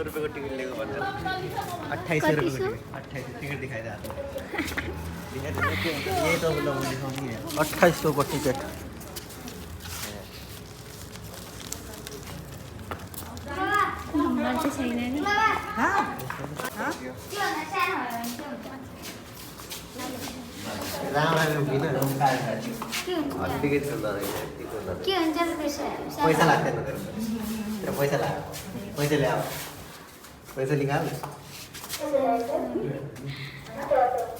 रुपये को टिकट लेको भन्छ 2800 रुपये को टिकट 28 टिकट दिखाइदा यही तो बोला मुझे समझ 2800 को टिकट नम्बर चाहिँ छैन नि टिकट के हुन्छ पैसा लाग्दैन तेरो पैसा लाग्छ पैसा ल्याऊ पैसा निकाल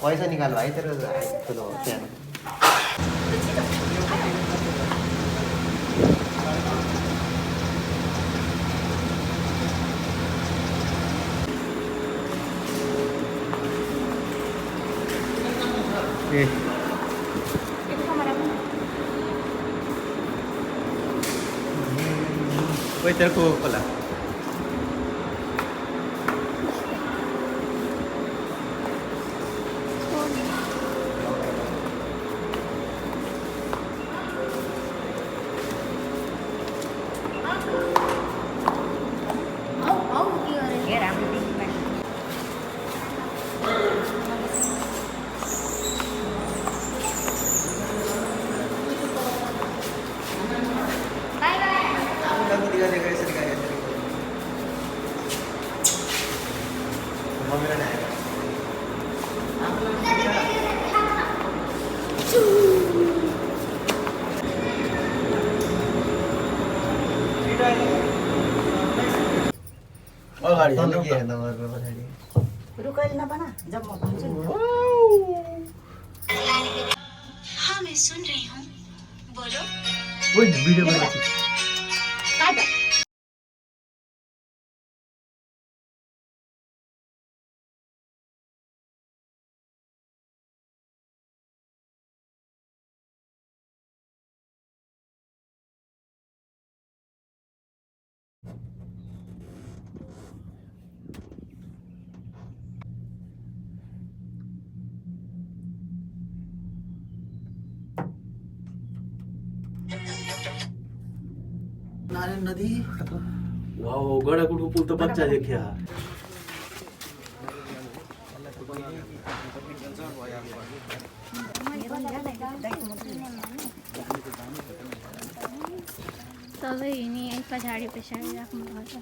पैसा निकाल भाइ तेरो ठुलो सानो Wait, तेरे को बोला रुकैल नबना जब म भन्छु हाँ मैं सुन रही हूँ बोलो वो वीडियो बना नारायण नदी वाओ गडाकुटको पुल त बच्चा देखिया सबै हिँडी यहीँ पछाडि पछाडि राख्नुपर्छ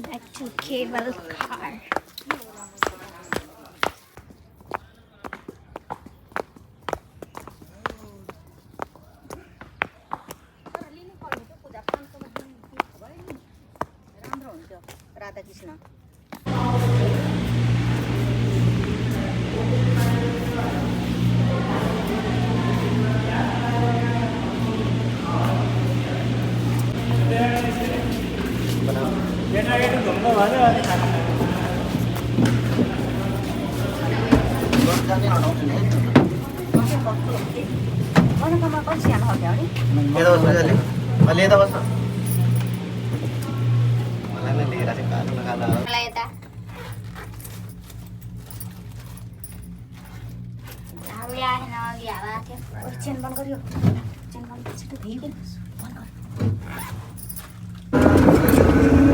Back to cable car. Radhakrishna chain बन्द गरियो चेन बन्द छिटो भेइदिनु बन्द गर